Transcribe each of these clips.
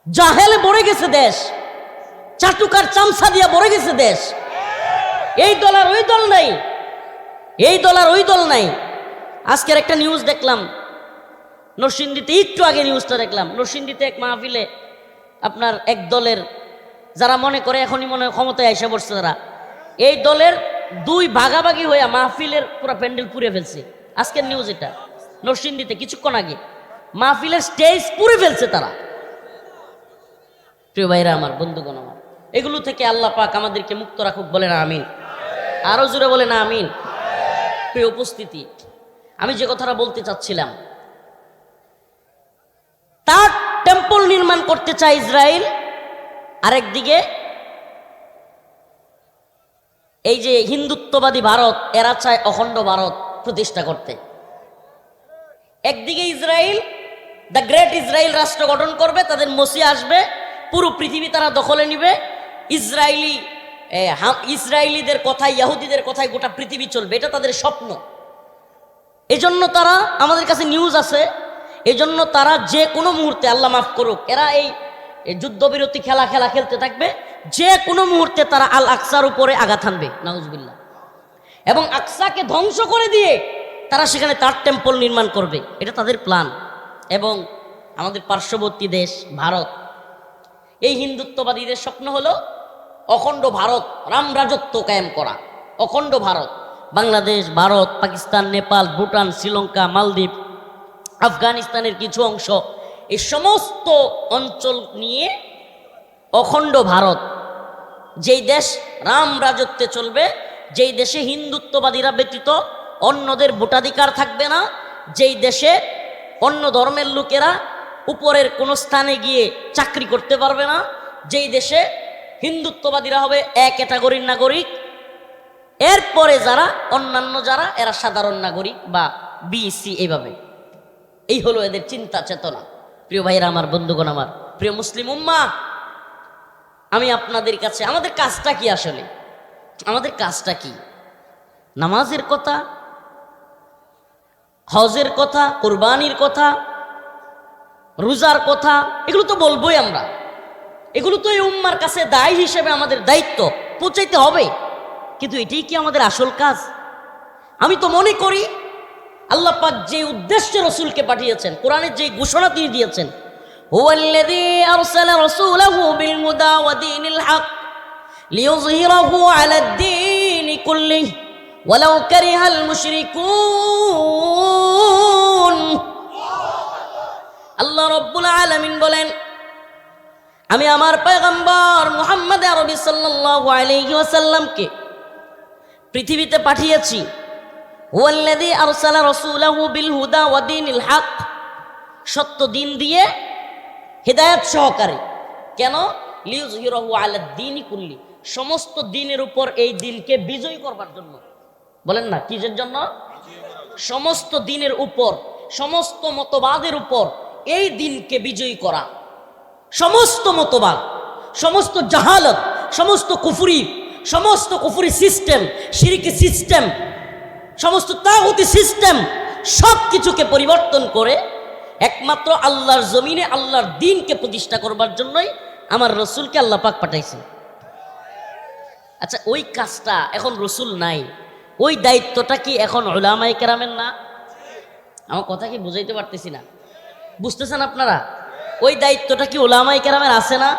জাহেলে ভরে গেছে দেশ, চাটুকার চামচা দিয়া ভরে গেছে দেশ। এই দল আর ওই দল নাই, এই দল আর ওই দল নাই। আজকের একটা নিউজ দেখলাম নরসিংদীতে, একটু আগে নিউজটা দেখলাম। নরসিংদীতে এক মাহফিলে আপনার এক দলের যারা মনে করে এখনই মনে ক্ষমতায় এসে পড়ছে, তারা এই দলের দুই ভাগাভাগি হইয়া মাহফিলের পুরো প্যান্ডেল পুড়ে ফেলছে। আজকের নিউজ এটা, নরসিংদীতে কিছুক্ষণ আগে মাহফিলের স্টেজ পুড়ে ফেলছে তারা। প্রিয় ভাইরা আমার, বন্ধুগণ আমার, এগুলো থেকে আল্লাহ পাক আমাদেরকে মুক্ত রাখুক, বলেন আমিন। আরো জোরে বলেন আমিন। প্রিয় উপস্থিতি, আমি যে কথাটা বলতে চাচ্ছিলাম, তার টেম্পল নির্মাণ করতে চায় ইসরায়েল, আরেকদিকে এই যে হিন্দুত্ববাদী ভারত, এরা চায় অখণ্ড ভারত প্রতিষ্ঠা করতে। একদিকে ইসরায়েল, দ্য গ্রেট ইসরায়েল রাষ্ট্র গঠন করবে, তাদের মসি আসবে, পুরো পৃথিবী তারা দখলে নিবে। ইসরায়েলিদের কথায়, ইহুদিদের কথায় গোটা পৃথিবী চলবে, এটা তাদের স্বপ্ন। এজন্য তারা, আমাদের কাছে নিউজ আছে, এজন্য তারা যে কোনো মুহূর্তে, আল্লাহ মাফ করুক, এরা এই যুদ্ধবিরতি খেলা খেলতে থাকবে, যে কোনো মুহূর্তে তারা আল আকসার উপরে আঘাত হানবে, নাউজুবিল্লাহ। এবং আকসাকে ধ্বংস করে দিয়ে তারা সেখানে তার টেম্পল নির্মাণ করবে, এটা তাদের প্ল্যান। এবং আমাদের পার্শ্ববর্তী দেশ ভারত, এই হিন্দুত্ববাদীদের স্বপ্ন হলো অখণ্ড ভারত, রাম রাজত্ব কায়েম করা, অখণ্ড ভারত। বাংলাদেশ, ভারত, পাকিস্তান, নেপাল, ভুটান, শ্রীলঙ্কা, মালদ্বীপ, আফগানিস্তানের কিছু অংশ, এই সমস্ত অঞ্চল নিয়ে অখণ্ড ভারত, যেই দেশ রাম রাজত্বে চলবে, যেই দেশে হিন্দুত্ববাদীরা ব্যতীত অন্যদের ভোটাধিকার থাকবে না, যেই দেশে অন্য ধর্মের লোকেরা উপরের কোনো স্থানে গিয়ে চাকরি করতে পারবে না, যেই দেশে হিন্দুত্ববাদীরা হবে এক ক্যাটাগরির নাগরিক, এরপরে যারা অন্যান্য যারা এরা সাধারণ নাগরিক বা বিসি, এইভাবে। এই হলো এদের চিন্তা চেতনা। প্রিয় ভাইরা আমার, বন্ধুগণ আমার, প্রিয় মুসলিম উম্মাহ, আমি আপনাদের কাছে, আমাদের কাজটা কি আসলে, আমাদের কাজটা কি? নামাজের কথা, হজের কথা, কুরবানির কথা, রোজার কথা, এগুলো তো বলবোই আমরা। এগুলো তো এই উম্মার কাছে দায় হিসেবে আমাদের দায়িত্ব পৌঁছাইতে হবে। কিন্তু এটাই কি আমাদের আসল কাজ? আমি তো মনে করি আল্লাহ পাক যে উদ্দেশ্যে রসুলকে পাঠিয়েছেন, কোরআনের যে ঘোষণা তিনি দিয়েছেন, হুয়াল্লাযী আরসালা রাসূলাহু বিল হুদা ওয়া দীনিল হক লিইয়ুযহিরাহু আলাদ দীনি কুল্লিহি ওয়ালাউ কারিহাল মুশরিকুন। আল্লাহ রাব্বুল আলামিন বলেন, আমি আমার পয়গম্বর মুহাম্মদ আরবি সাল্লাল্লাহু আলাইহি ওয়াসাল্লামকে পৃথিবীতে পাঠিয়েছি। ওয়াল্লাযী আরসালা রাসূলাহু বিল হুদা ওয়া দীনিল হক, সত্য দিন দিয়ে, হিদায়াত সহকারে। কেন? লিইয়ুযহিরাহু আলাদ দীনি কুল্লি, সমস্ত দিনের উপর এই দিনকে বিজয়ী করবার জন্য। বলেন না, কিসের জন্য? সমস্ত দিনের উপর, সমস্ত মতবাদের উপর এই দিনকে বিজয়ী করা। সমস্ত মতবাদ, সমস্ত জাহালত, সমস্ত কুফরি সিস্টেম, শিরকি সিস্টেম, সমস্ত তাগুতি সিস্টেম, সব কিছুকে পরিবর্তন করে একমাত্র আল্লাহর জমিনে আল্লাহর দ্বীনকে প্রতিষ্ঠা করবার জন্যই আমার রসুলকে আল্লাহ পাক পাঠাইছেন। আচ্ছা, ওই কাজটা এখন রসুল নাই, ওই দায়িত্বটা কি এখন উলামায়ে কেরামের না? আমার কথা কি বুঝাইতে পারতেছি না? বুঝতেছেন আপনারা? ওই দায়িত্বটা কি উলামায়ে কেরামের আছে না?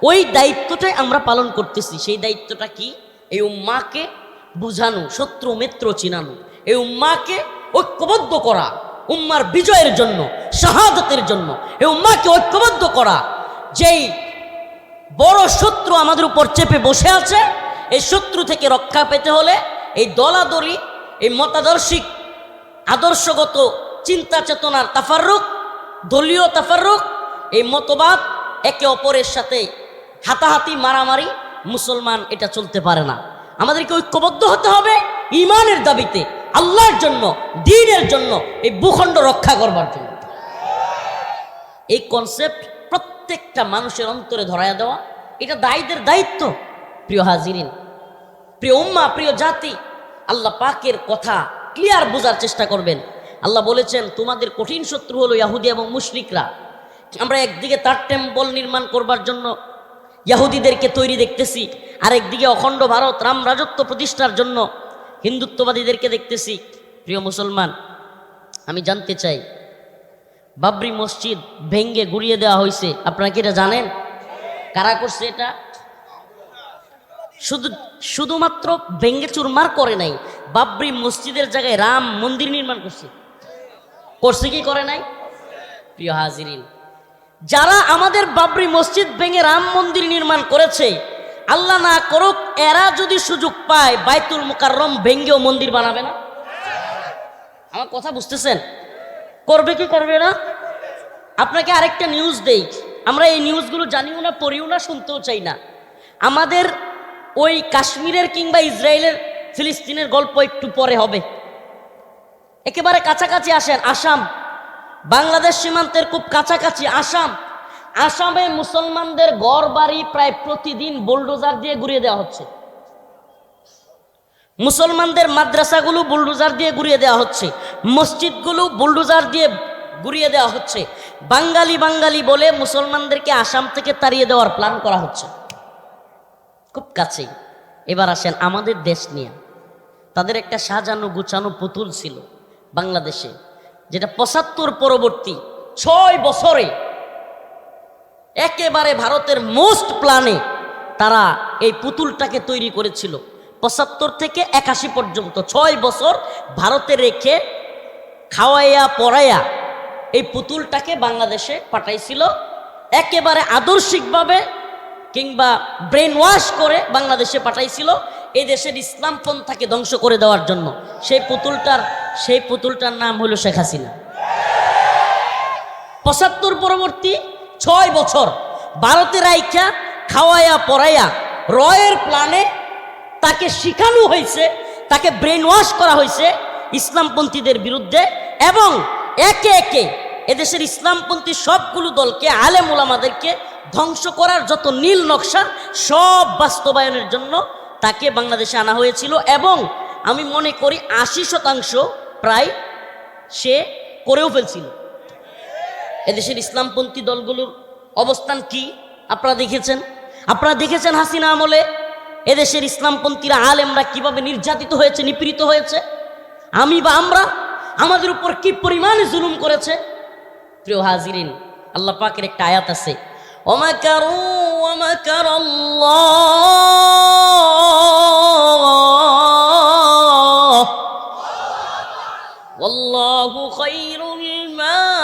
ওই দায়িত্বটাই আমরা পালন করতেছি। সেই দায়িত্বটা কি? এই উম্মাকে বুঝানো, শত্রু মিত্র চিনানো, এই উম্মাকে ঐক্যবদ্ধ করা, উম্মার বিজয়ের জন্য, শাহাদাতের জন্য এই উম্মাকে ঐক্যবদ্ধ করা। যেই বড় শত্রু আমাদের উপর চেপে বসে আছে, এই শত্রু থেকে রক্ষা পেতে হলে এই দলাদলি, এই মতাদর্শিক আদর্শগত চিন্তা চেতনার তাফাররুক, দলীয় তাফাররুক, এই মতবাদ, একে অপরের সাথে হাতাহাতি মারামারি, মুসলমান এটা চলতে পারে না। আমাদেরকে ঐক্যবদ্ধ হতে হবে ঈমানের দাবিতে, আল্লাহর জন্য, দ্বীনের জন্য, এই ভূখণ্ড রক্ষা করবার জন্য। এই কনসেপ্ট প্রত্যেকটা মানুষের অন্তরে ধরায়া দেওয়া, এটা দায়ীদের দায়িত্ব। প্রিয় হাজিরিন, প্রিয় উম্মাহ, প্রিয় জাতি, আল্লাহ পাকের কথা ক্লিয়ার বোঝার চেষ্টা করবেন। আল্লাহ বলেছেন, তোমাদের কঠিন শত্রু হলো ইহুদি এবং মুশরিকরা। আমরা একদিকে তার টেম্পল নির্মাণ করবার জন্য ইহুদিদেরকে তৈরি দেখতেছি, আরেকদিকে অখণ্ড ভারত রাম রাজত্ব প্রতিষ্ঠার জন্য হিন্দুত্ববাদীদেরকে দেখতেছি। প্রিয় মুসলমান, আমি জানতে চাই, বাবরি মসজিদ ভেঙ্গে গুড়িয়ে দেওয়া হয়েছে, আপনারা কি এটা জানেন? কারা করছে এটা? শুধুমাত্র ভেঙ্গে চুরমার করে নাই, বাবরি মসজিদের জায়গায় রাম মন্দির নির্মাণ করছে। করছে কি করে নাই? প্রিয় হাজিরিন, যারা আমাদের বাবরি মসজিদ ভেঙে রাম মন্দির নির্মাণ করেছে, আল্লাহ না করুক এরা যদি সুযোগ পায় বাইতুল মুকাররম ভেঙ্গেও মন্দির বানাবে না? আমার কথা বুঝতেছেন? করবে কি করবে না? আপনাকে আরেকটা নিউজ দেই, আমরা এই নিউজগুলো জানিও না, পড়িও না, শুনতেও চাই না। আমাদের ওই কাশ্মীরের কিংবা ইসরায়েলের ফিলিস্তিনের গল্প একটু পরে হবে। একেবারে কাছাকাছি আসেন, আসাম, বাংলাদেশ সীমান্তের খুব কাছাকাছি আসাম। আসামে মুসলমানদের ঘর বাড়ি প্রায় প্রতিদিন বুলডোজার দিয়ে গুড়িয়ে দেওয়া হচ্ছে। মুসলমানদের মাদ্রাসাগুলো বুলডোজার দিয়ে গুড়িয়ে দেওয়া হচ্ছে, মসজিদগুলো বুলডোজার দিয়ে গুড়িয়ে দেওয়া হচ্ছে। বাঙালি বাঙালি বলে মুসলমানদেরকে আসাম থেকে তাড়িয়ে দেওয়ার প্ল্যান করা হচ্ছে, খুব কাছেই। এবার আসেন আমাদের দেশ নিয়ে। তাদের একটা সাজানো গুছানো পুতুল ছিল বাংলাদেশে, যেটা ৭৫ পরবর্তী ৬ বছরে একেবারে ভারতের মোস্ট প্ল্যানে তারা এই পুতুলটাকে তৈরি করেছিল। ৭৫ থেকে ৮১ পর্যন্ত ৬ বছর ভারতে রেখে খাওয়াইয়া পড়াইয়া এই পুতুলটাকে বাংলাদেশে পাঠাইছিল, একেবারে আদর্শিকভাবে কিংবা ব্রেন ওয়াশ করে বাংলাদেশে পাঠাইছিল এই দেশের ইসলাম পন্থাকে ধ্বংস করে দেওয়ার জন্য। সেই পুতুলটার নাম হলো শেখ হাসিনা। ৭৫ পরবর্তী ৬ বছর ভারতে রাইখা খাওয়াইয়া পড়াইয়া রয়ের প্ল্যানে তাকে শিখানো হয়েছে, তাকে ব্রেন ওয়াশ করা হয়েছে ইসলামপন্থীদের বিরুদ্ধে, এবং একে একে এদেশের ইসলামপন্থী সবগুলো দলকে, আলেম ওলামাদেরকে ধ্বংস করার যত নীল নকশা সব বাস্তবায়নের জন্য তাকে বাংলাদেশে আনা হয়েছিল। এবং আমি মনে করি ৮০% প্রায় সে করেও ফেলছিল। এদেশের ইসলামপন্থী দলগুলোর অবস্থান কি আপনারা দেখেছেন হাসিনা আমলে এদেশের ইসলামপন্থীরা আলেমরা কিভাবে নির্যাতিত হয়েছে, নিপীড়িত হয়েছে। আমরা আমাদের উপর কি পরিমাণে জুলুম করেছে। প্রিয় হাজিরিন, আল্লাহ পাকের একটা আয়াত আছে, ওমাকারু ওমাকারাল্লাহ ওয়াল্লাহু খায়রুল মাকিরিন।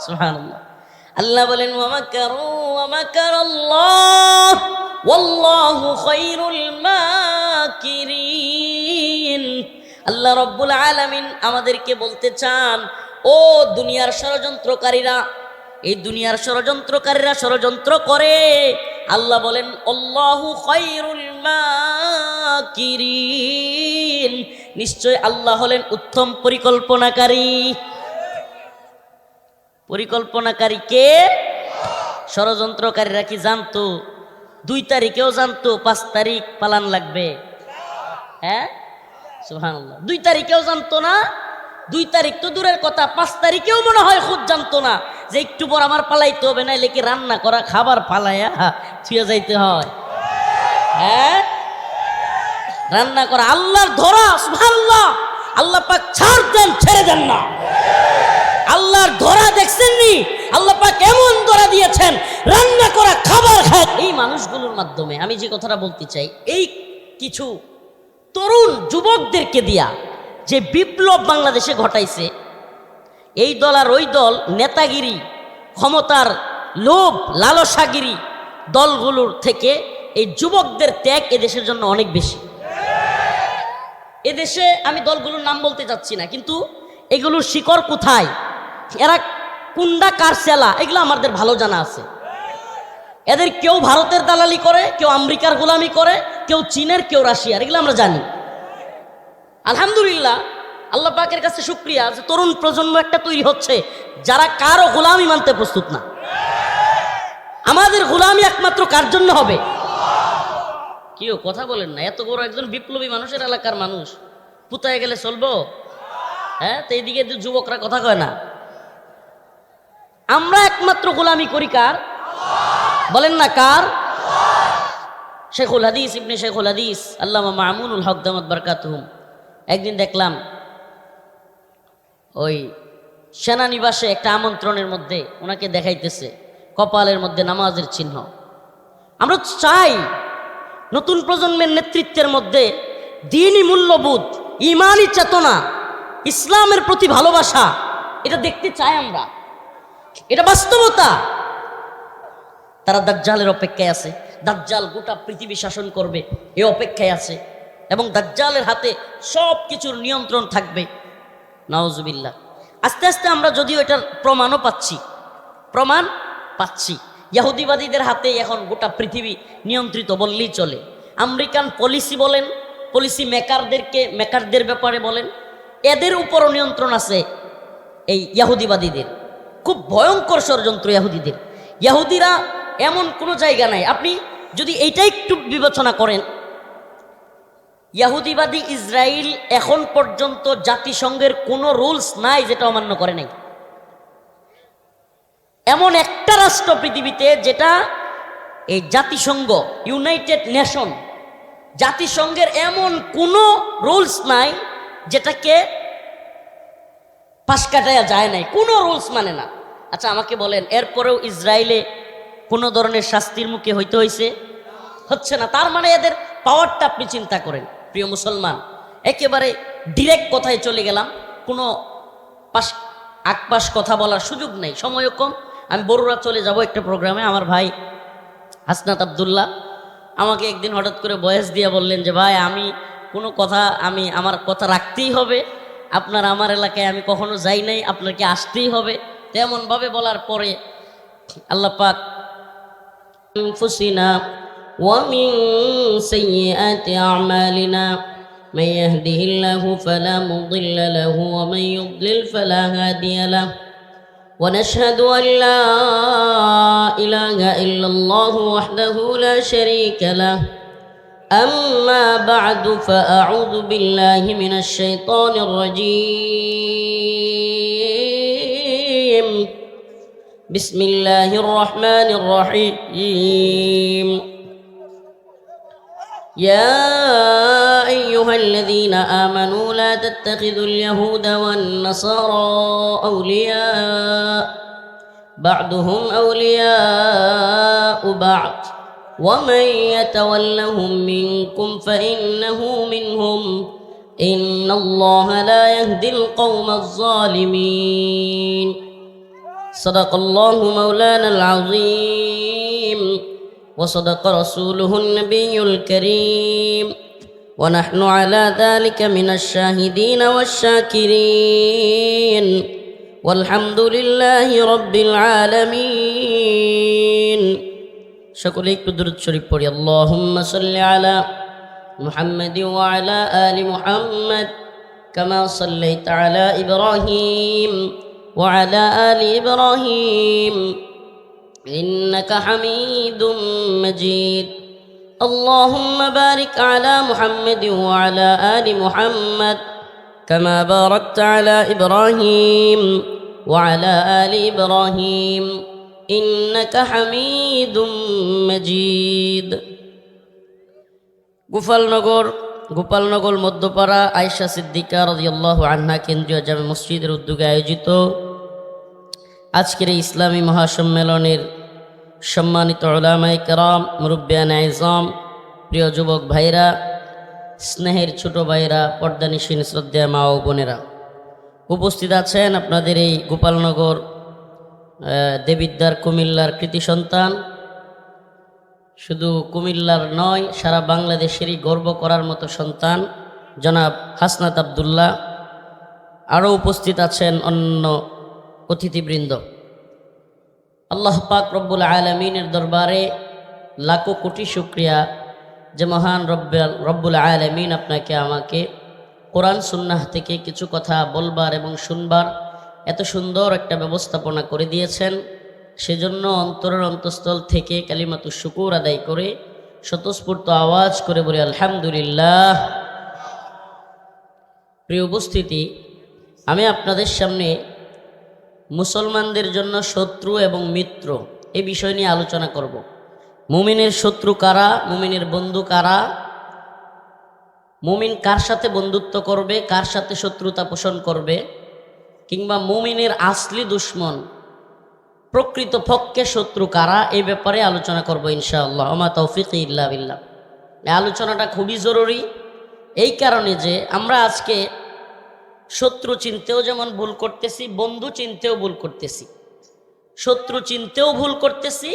সুবহানাল্লাহ। আল্লাহ বলেন ওয়ামাকারু ওয়ামাকারাল্লাহ ওয়াল্লাহু খায়রুল মাকিরিন। আল্লাহ রব্বুল আলামিন আমাদেরকে বলতে চান, ও দুনিয়ার ষড়যন্ত্রকারীরা, এই দুনিয়ার ষড়যন্ত্রকারীরা ষড়যন্ত্র করে, আল্লাহ বলেন আল্লাহু খায়রুল মাকিরিন, নিশ্চয় আল্লাহ হলেন উত্তম পরিকল্পনাকারী। পরিকল্পনাকারী কে? ষড়যন্ত্রকারীরা কি জানতো 2 তারিখেও জানতো 5 তারিখ পালান লাগবে? হ্যাঁ, সুবহানাল্লাহ। 2 তারিখেও জানতো না, 2 তারিখ তো দূরের কথা, 5 তারিখেও মনে হয় খুব জানতো না যে একটু পর আমার পালাইতে হবে, নাইলে কি রান্না করা খাবার পালাইয়া ছুঁয়ে যাইতে হয়। হ্যাঁ, রান্না করা আল্লাহর ধরা। সুবহানাল্লাহ। আল্লাহ পাক ছাড় দেন, ছেড়ে দেন না। আল্লাহর ধরা দেখছেন নি? আল্লাহ পাক এমন ধরা দিয়েছেন, রান্না করা খাবার খায় এই মানুষগুলোর মাধ্যমে। আমি যে কথাটা বলতে চাই, এই কিছু তরুণ যুবকদেরকে দিয়া যে বিপ্লব বাংলাদেশে ঘটাইছে, এই দল আর ওই দল নেতাগিরি, ক্ষমতার লোভ, লালসাগিরি দলগুলোর থেকে এই যুবকদের ত্যাগ এদেশের জন্য অনেক বেশি। এদেশে আমি দলগুলোর নাম বলতে চাচ্ছি না, কিন্তু এগুলোর শিকড় কোথায়, এরা কুন্ডা কার সেলা, এগুলো আমাদের ভালো জানা আছে। এদের কেউ ভারতের দালালি করে, কেউ আমেরিকার গোলামি করে, কেউ চীনের, কেউ রাশিয়ার, এগুলো আমরা জানি। আলহামদুলিল্লাহ, আল্লাহ পাকের কাছে শুকরিয়া যে তরুণ প্রজন্ম একটা তৈরি হচ্ছে যারা কারো গোলামি মানতে প্রস্তুত না। আমাদের গোলামি একমাত্র কার জন্য হবে? কেউ কথা বলেন না, এত বড় একজন বিপ্লবী মানুষের এলাকার মানুষ পুতায় গেলে চলবো? হ্যাঁ, তো এইদিকে তো যুবকরা কথা কয় না। আমরা একমাত্র গোলামি করি কার? বলেন না কার? শেখুল হাদিস ইবনে শেখুল হাদিস আল্লামা মামুনুল হক দামাত বারকাতুহুম একদিন দেখলাম ওই সেনানিবাসে একটা আমন্ত্রণের মধ্যে ওনাকে দেখাইতেছে কপালের মধ্যে নামাজের চিহ্ন। আমরা চাই নতুন প্রজন্মের নেতৃত্বের মধ্যে দ্বীনি মূল্যবোধ, ইমানি চেতনা, ইসলামের প্রতি ভালোবাসা, এটা দেখতে চাই আমরা। এটা বাস্তবতা। তারা দাজ্জালের অপেক্ষায় আছে, দাজ্জাল গোটা পৃথিবী শাসন করবে এই অপেক্ষায় আছে, এবং দাজ্জালের হাতে সব কিছুর নিয়ন্ত্রণ থাকবে। নাউজুবিল্লাহ। আস্তে আস্তে আমরা যদিও এটার প্রমাণ পাচ্ছি। ইহুদিবাদীদের হাতে এখন গোটা পৃথিবী নিয়ন্ত্রিত বললেই চলে। আমেরিকান পলিসি বলেন, পলিসি মেকারদের ব্যাপারে বলেন, এদের উপরও নিয়ন্ত্রণ আছে এই ইহুদিবাদীদের। খুব ভয়ঙ্কর ষড়যন্ত্র ইহুদিদের। ইহুদিরা এমন কোনো জায়গা নাই, আপনি যদি এইটা একটু বিবেচনা করেন, ইহুদিবাদী ইসরায়েল এখন পর্যন্ত জাতিসংঘের কোনো রুলস নাই যেটা অমান্য করে নাই। এমন একটা রাষ্ট্র পৃথিবীতে যেটা এই জাতিসংঘ, ইউনাইটেড নেশন, জাতিসংঘের এমন কোনো রুলস নাই যেটাকে পাশ কাটায়া যায় নাই, কোনো রুলস মানে না। আচ্ছা আমাকে বলেন, এরপরেও ইসরায়েলে কোনো ধরনের শাস্তির মুখে হচ্ছে না। তার মানে এদের পাওয়ারটা আপনি চিন্তা করেন প্রিয় মুসলমান। একেবারে ডিরেক্ট কথায় চলে গেলাম, কোনো আকপাশ কথা বলার সুযোগ নেই, সময়ও কম। আমি বড়ুরা চলে যাব একটা প্রোগ্রামে। আমার ভাই হাসনাত আবদুল্লাহ আমাকে একদিন হঠাৎ করে ভয়েস দিয়ে বললেন যে ভাই, আমি কোনো কথা আমার কথা রাখতেই হবে, আপনার আমার এলাকায় আমি কখনো যাই নাই, আপনাকে আসতেই হবে। তেমনভাবে বলার পরে আল্লাহ পাক আনফুসিনা ওয়া মিন সাইয়্যাতি আমালিনা মান ইয়াহদিহিল্লাহু ফালা মুদিল্লা লাহু ওয়া মান ইউদ্লিল ফালা হাদিয়া লাহু ওয়া নাশহাদু আন লা ইলাহা ইল্লাল্লাহু ওয়াহদাহু লা শারীকা লাহু أما بعد فأعوذ بالله من الشيطان الرجيم بسم الله الرحمن الرحيم يا أيها الذين آمنوا لا تتخذوا اليهود والنصارى أولياء بعضهم أولياء بعض ومن يتولهم منكم فإنه منهم إن الله لا يهدي القوم الظالمين صدق الله مولانا العظيم وصدق رسوله النبي الكريم ونحن على ذلك من الشاهدين والشاكرين والحمد لله رب العالمين সকলে একটু দুরূদ শরীফ পড়ি। আল্লাহুম্মা সাল্লি আলা মুহাম্মাদিন ওয়া আলা আলি মুহাম্মাদ কামা সাল্লাইতা আলা ইব্রাহিম ওয়া আলা আলি ইব্রাহিম ইন্নাকা হামিদুম মাজিদ। আল্লাহুম্মা বারিক আলা মুহাম্মাদিন ওয়া আলা আলি মুহাম্মাদ কামা বারাকতা আলা ইব্রাহিম ওয়া আলা আলি ইব্রাহিম ইন্নাকা হামিদুম মাজিদ। গোপালনগর মধ্যপাড়া আয়েশা সিদ্দিকা রাদিয়াল্লাহু আনহা কেন্দ্রীয় জামে মসজিদের উদ্যোগে আয়োজিত আজকের এই ইসলামী মহাসম্মেলনের সম্মানিত উলামায়ে কেরাম, মুরব্বিয়ানে আযম, প্রিয় যুবক ভাইরা, স্নেহের ছোট ভাইরা, পর্দানিশীন শ্রদ্ধেয় মা ও বোনেরা, উপস্থিত আছেন আপনাদের এই গোপালনগর দেবিদ্বার কুমিল্লার কৃতি সন্তান, শুধু কুমিল্লার নয় সারা বাংলাদেশেরই গর্ব করার মতো সন্তান জনাব হাসনাত আবদুল্লাহ। আরও উপস্থিত আছেন অন্য অতিথিবৃন্দ। আল্লাহ পাক রব্বুল আলামিনের দরবারে লাখো কোটি শুকরিয়া যে মহান রব্বুল আলামিন আপনাকে আমাকে কোরআন সুন্নাহ থেকে কিছু কথা বলবার এবং শুনবার এত সুন্দর একটা ব্যবস্থাপনা করে দিয়েছেন। সেজন্য অন্তরের অন্তঃস্থল থেকে কালিমাতুশ শুকুর আদায় করে স্বতঃস্ফূর্ত আওয়াজ করে বলি আলহামদুলিল্লাহ। প্রিয় উপস্থিতি, আমি আপনাদের সামনে মুসলমানদের জন্য শত্রু এবং মিত্র এই বিষয় নিয়ে আলোচনা করব। মুমিনের শত্রু কারা, মুমিনের বন্ধু কারা, মুমিন কার সাথে বন্ধুত্ব করবে, কার সাথে শত্রুতা পোষণ করবে, কিংবা মুমিনের আসলি দুশ্মন প্রকৃত পক্ষে শত্রু কারা, এই ব্যাপারে আলোচনা করব ইনশাআল্লাহ। ওমা তৌফিক ইল্লা বিল্লাহ। এই আলোচনাটা খুবই জরুরি এই কারণে যে আমরা আজকে শত্রু চিনতেও যেমন ভুল করতেছি, বন্ধু চিনতেও ভুল করতেছি। শত্রু চিনতেও ভুল করতেছি,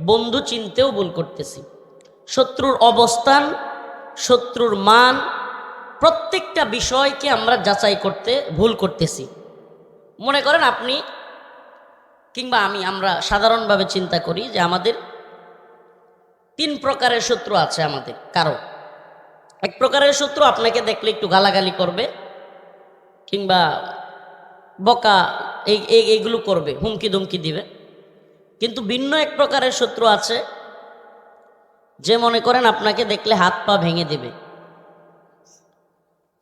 বন্ধু চিনতেও ভুল করতেছি। শত্রুর অবস্থান, শত্রুর মান, প্রত্যেকটা বিষয়কে আমরা যাচাই করতে ভুল করতেছি। মনে করেন আপনি কিংবা আমরা সাধারণভাবে চিন্তা করি যে আমাদের 3 প্রকারের শত্রু আছে আমাদের কারো। এক প্রকারের শত্রু আপনাকে দেখলে একটু গালাগালি করবে কিংবা বকা এইগুলো করবে, হুমকি দুমকি দিবে। কিন্তু ভিন্ন এক প্রকারের শত্রু আছে যে মনে করেন আপনাকে দেখলে হাত পা ভেঙে দেবে।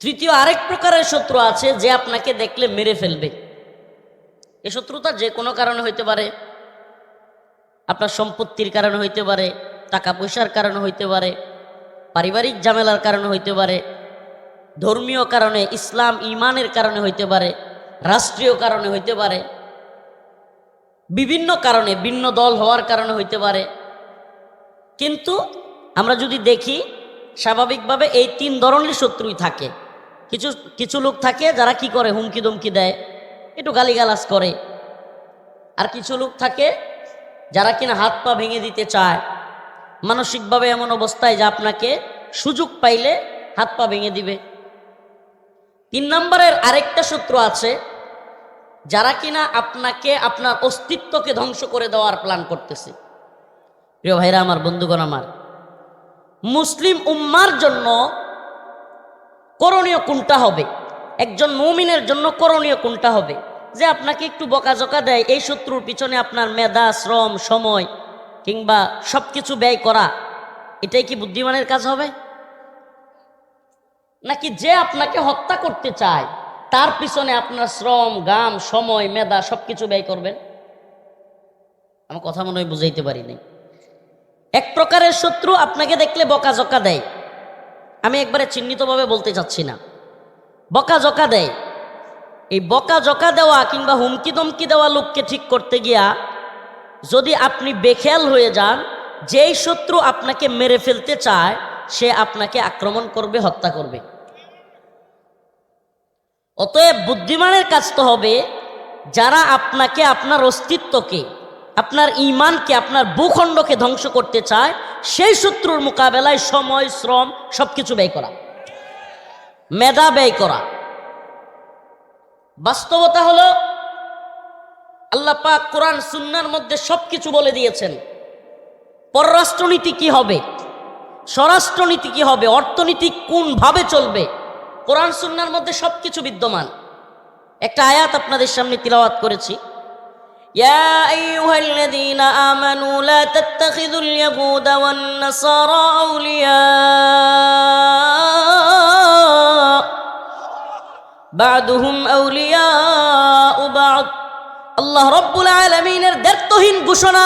তৃতীয় আরেক প্রকারের শত্রু আছে যে আপনাকে দেখলে মেরে ফেলবে। এই শত্রুতা যে কোনো কারণে হইতে পারে, আপনার সম্পত্তির কারণে হইতে পারে, টাকা পয়সার কারণে হইতে পারে, পারিবারিক ঝামেলার কারণে হইতে পারে, ধর্মীয় কারণে, ইসলাম ইমানের কারণে হইতে পারে, রাষ্ট্রীয় কারণে হইতে পারে, বিভিন্ন কারণে, ভিন্ন দল হওয়ার কারণে হইতে পারে। কিন্তু আমরা যদি দেখি স্বাভাবিকভাবে এই 3 ধরনের শত্রুই থাকে। কিছু লোক থাকে যারা কি করে, হুমকি দমকি দেয়, একটু গালিগালাজ করে। আর কিছু লোক থাকে যারা কিনা হাত পা ভেঙে দিতে চায়, মানসিকভাবে এমন অবস্থায় যে আপনাকে সুযোগ পাইলে হাত পা ভেঙে দিবে। 3 নম্বরের আরেকটা শত্রু আছে যারা কিনা আপনাকে, আপনার অস্তিত্বকে ধ্বংস করে দেওয়ার প্ল্যান করতেছে। প্রিয় ভাইরা আমার, বন্ধুগণ আমার, মুসলিম উম্মার জন্য করণীয় কোনটা হবে, একজন মুমিনের জন্য করণীয় কোনটা হবে? যে আপনাকে একটু বকাঝকা দেয়, এই শত্রুর পিছনে আপনার মেধা, শ্রম, সময় কিংবা সব কিছু ব্যয় করা, এটাই কি বুদ্ধিমানের কাজ হবে? নাকি যে আপনাকে হত্যা করতে চায় তার পিছনে আপনার শ্রম, গাম, সময়, মেধা সবকিছু ব্যয় করবেন? আমার কথা মনে হয় বুঝাইতে পারিনি। এক প্রকারের শত্রু আপনাকে দেখলে বকাঝকা দেয়, আমি একবারে চিহ্নিতভাবে বলতে চাচ্ছি না, বকাঝকা দেয়। এই বকাঝকা দেওয়া কিংবা হুমকি দমকি দেওয়া লোককে ঠিক করতে গিয়া যদি আপনি বেখেয়াল হয়ে যান, যেই শত্রু আপনাকে মেরে ফেলতে চায় সে আপনাকে আক্রমণ করবে, হত্যা করবে। অতএব বুদ্ধিমানের কাজ তো হবে যারা আপনাকে, আপনার অস্তিত্বকে, আপনার ঈমানকে, আপনার ভূখণ্ডকে ধ্বংস করতে চায়, সেই শত্রুর মোকাবেলায় সময়, শ্রম সবকিছু ব্যয় করা, মেধা ব্যয় করা। বাস্তবতা হলো আল্লাহ পাক কোরআন সুন্নাহর মধ্যে সবকিছু বলে দিয়েছেন। পররাষ্ট্রনীতি কি হবে, স্বরাষ্ট্রনীতি কি হবে, অর্থনীতি কোন ভাবে চলবে, কোরআন সুন্নাহর মধ্যে সবকিছু বিদ্যমান। একটা আয়াত আপনাদের সামনে তিলাওয়াত করেছি, ইয়া আইয়ুহাল্লাযীনা আমানু লা তাত্তাখিযুল ইয়াহুদা ওয়ান নাসারা আউলিয়া বা'দুহুম আউলিয়াউ বা'দ। আল্লাহ রব্বুল আলামিনের দ্ব্যর্থহীন ঘোষণা।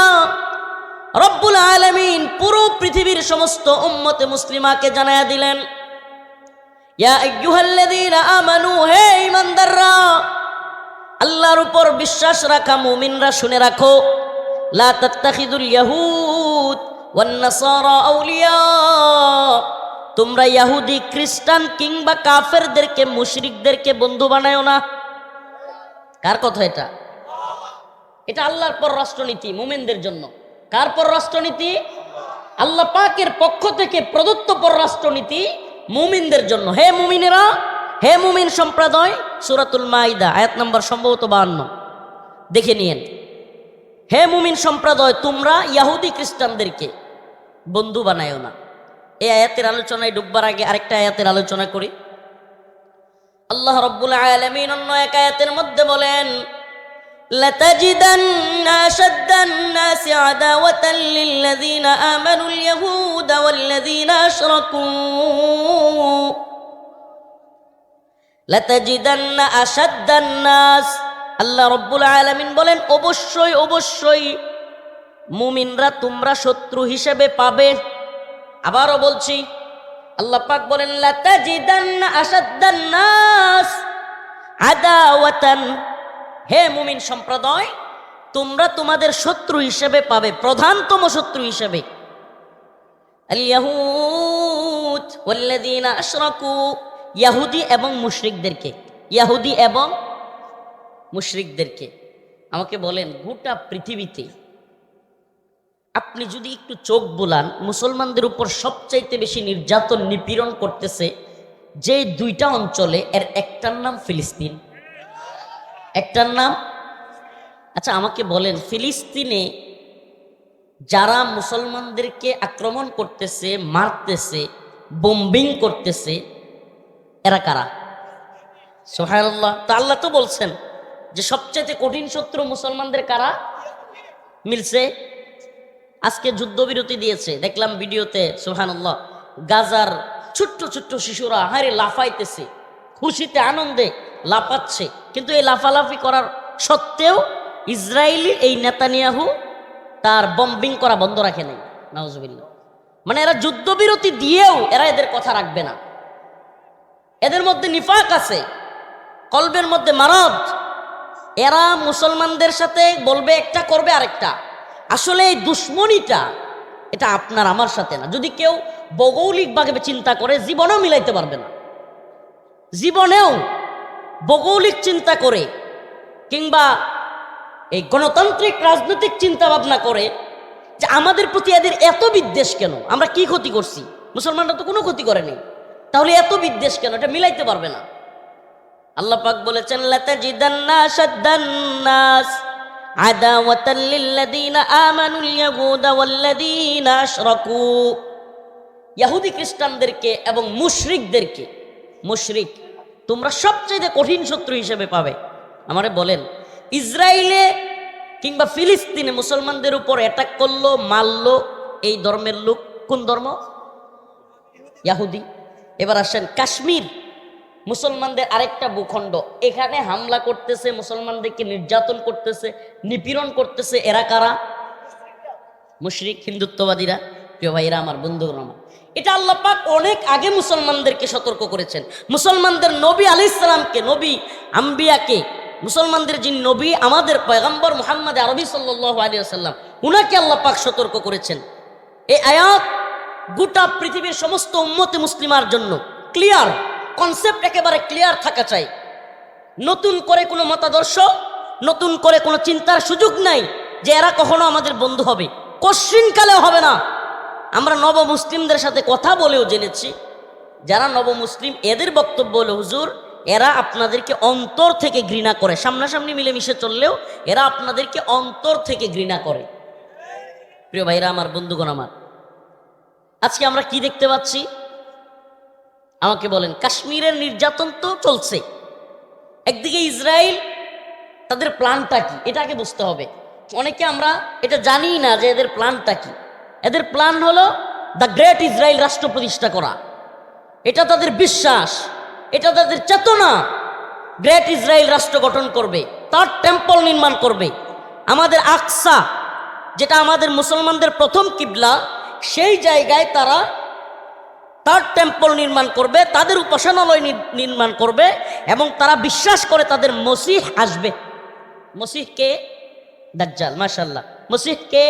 রব্বুল আলামিন পুরো পৃথিবীর সমস্ত উম্মতে মুসলিমাকে জানায়া দিলেন, ইয়া আইয়ুহাল্লাযীনা আমানু, হে ঈমানদাররা, আল্লাহর উপর বিশ্বাস রাখা মুমিনরা শুনে রাখো, লা তাত্তাখিযুল ইয়াহুদ ওয়ান নাসারা আউলিয়া, তোমরা ইহুদি, খ্রিস্টান কিংবা কাফেরদেরকে, মুশরিকদেরকে বন্ধু বানায়ো না। কার কথা এটা? এটা আল্লাহর পররাষ্ট্রনীতি মুমিনদের জন্য। কার পররাষ্ট্রনীতি? আল্লাহ পাকের পক্ষ থেকে প্রদত্ত পররাষ্ট্রনীতি মুমিনদের জন্য। হে মুমিনেরা, হে মুমিন সম্প্রদায়, সূরাতুল মাইদা আয়াত নম্বর সম্ভবত 52, দেখে নিয়েন। হে মুমিন সম্প্রদায়, তোমরা ইহুদি খ্রিস্টানদেরকে বন্ধু বানায়ো না। এই আয়াতের আলোচনায় ডুববার আগে আরেকটা আয়াতের আলোচনা করি। আল্লাহ রব্বুল আলামিন অন্য এক আয়াতের মধ্যে বলেন, লাতাজিদান্না আশাদ্দান-নাসি আদাওয়াতান লিল্লাযীনা আমানুল ইয়াহুদা ওয়াল্লাযীনা আশরাকু লাতাজিদান্না আশাদ্দান নাস, আল্লাহ রব্বুল আলামিন বলেন অবশ্যই অবশ্যই মুমিনরা তোমরা শত্রু হিসেবে পাবে। আবারও বলছি, আল্লাহ পাক বলেন লাতাজিদান্না আশাদ্দান নাস আদাওয়াতান, হে মুমিন সম্প্রদায় তোমরা তোমাদের শত্রু হিসেবে পাবে, প্রধানতম শত্রু হিসেবে আল ইয়াহুদ ওয়াল্লাযীনা আশরাকু, ইহুদি এবং মুশরিকদেরকে, ইহুদি এবং মুশরিকদেরকে। আমাকে বলেন গোটা পৃথিবীতে আপনি যদি একটু চোখ বুলান, মুসলমানদের উপর সবচাইতে বেশি নির্যাতন নিপীড়ন করতেছে যে দুইটা অঞ্চলে, এর একটার নাম ফিলিস্তিন, একটার নাম, আচ্ছা আমাকে বলেন ফিলিস্তিনে যারা মুসলমানদেরকে আক্রমণ করতেছে, মারতেছে, বোম্বিং করতেছে, এরা কারা? সুবহানাল্লাহ। তা আল্লাহ তো বলছেন যে সবচেয়ে কঠিন শত্রু মুসলমানদের কারা? মিলছে। আজকে যুদ্ধবিরতি দিয়েছে, দেখলাম ভিডিওতে, সুবহানাল্লাহ। গাজার ছোট্ট ছোট্ট শিশুরা হারে লাফাইতেছে, খুশিতে আনন্দে লাফাচ্ছে, কিন্তু এই লাফালাফি করার সত্ত্বেও ইসরায়েলি এই নেতানিয়াহু তার বম্বিং করা বন্ধ রাখে নাই। নাউজুবিল্লাহ। মানে এরা যুদ্ধবিরতি দিয়েও এরা এদের কথা রাখবে না, এদের মধ্যে নিফাক আছে, কলবের মধ্যে মারাদ। এরা মুসলমানদের সাথে বলবে একটা, করবে আরেকটা। আসলে এই দুশ্মনীটা এটা আপনার আমার সাথে না। যদি কেউ ভৌগোলিকভাবে চিন্তা করে জীবনেও মিলাইতে পারবে না, জীবনেও ভৌগোলিক চিন্তা করে কিংবা এই গণতান্ত্রিক রাজনৈতিক চিন্তা ভাবনা করে যে আমাদের প্রতি এদের এত বিদ্বেষ কেন, আমরা কি ক্ষতি করছি? মুসলমানরা তো কোনো ক্ষতি করেনি, তাহলে এত বিদ্বেষ কেন? এটা মিলাইতে পারবে না। আল্লাহ পাক বলেছেন লাতাজিদান্না আশাদ্দান নাস আদাওয়াতাল লিল্লাযীনা আমানুল ইয়াহুদা ওয়াল্লাযীনা আশরাকু, ইহুদি খ্রিস্টানদেরকে এবং মুশরিকদেরকে, মুশরিক তোমরা সবচেয়ে কঠিন শত্রু হিসেবে পাবে। আমারে বলেন ইসরায়েলে কিংবা ফিলিস্তিনে মুসলমানদের উপর অ্যাটাক করলো, মারলো এই ধর্মের লোক। কোন ধর্ম? ইহুদি। এবার আসেন কাশ্মীর, মুসলমানদের আরেকটা ভূখণ্ড, এখানে হামলা করতেছে, মুসলমানদেরকে নির্যাতন করতেছে, নিপীড়ন করতেছে, এরা কারা? মুশরিক, হিন্দুত্ববাদীরা। প্রিয় ভাইরা আমার, বন্ধুগণ আমার, এটা আল্লাহ পাক অনেক আগে মুসলমানদেরকে সতর্ক করেছেন। মুসলমানদের নবী আলাইহিস সালামকে, নবী আম্বিয়াকে, মুসলমানদের যিনি নবী আমাদের পয়গম্বর মুহাম্মদ আরবি সাল্লাল্লাহু আলাইহি ওয়াসাল্লাম, উনাকে আল্লাহ পাক সতর্ক করেছেন। এই আয়াত গোটা পৃথিবীর সমস্ত উম্মতে মুসলিমার জন্য ক্লিয়ার, কনসেপ্ট একেবারে ক্লিয়ার থাকা চাই। নতুন করে কোনো মতাদর্শ, নতুন করে কোনো চিন্তার সুযোগ নাই যে এরা কখনো আমাদের বন্ধু হবে, কশ্চিনকালেও হবে না। আমরা নব মুসলিমদের সাথে কথা বলেও জেনেছি, যারা নব মুসলিম এদের বক্তব্য হলো হুজুর এরা আপনাদেরকে অন্তর থেকে ঘৃণা করে, সামনাসামনি মিলেমিশে চললেও এরা আপনাদেরকে অন্তর থেকে ঘৃণা করে। প্রিয় ভাইরা আমার, বন্ধুগণ আমার, আজকে আমরা কি দেখতে পাচ্ছি? আমাকে বলেন, কাশ্মীরের নির্যাতন তো চলছে, একদিকে ইসরায়েল, তাদের প্ল্যানটা কি এটা আগে বুঝতে হবে। অনেকে আমরা এটা জানি না যে এদের প্ল্যানটা কি। এদের প্ল্যান হলো দ্য গ্রেট ইসরায়েল রাষ্ট্র প্রতিষ্ঠা করা, এটা তাদের বিশ্বাস, এটা তাদের চেতনা। গ্রেট ইসরায়েল রাষ্ট্র গঠন করবে, তার টেম্পল নির্মাণ করবে। আমাদের আকসা, যেটা আমাদের মুসলমানদের প্রথম কিবলা, সেই জায়গায় তারা তার টেম্পল নির্মাণ করবে, তাদের উপাসনালয় নির্মাণ করবে, এবং তারা বিশ্বাস করে তাদের মসিহ আসবে। মসিহ কে? দাজ্জাল। মাশাআল্লাহ। মসিহ কে?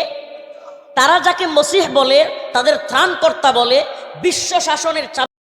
তারা যাকে মসিহ বলে, তাদের ত্রাণকর্তা বলে, বিশ্ব শাসনের চাবি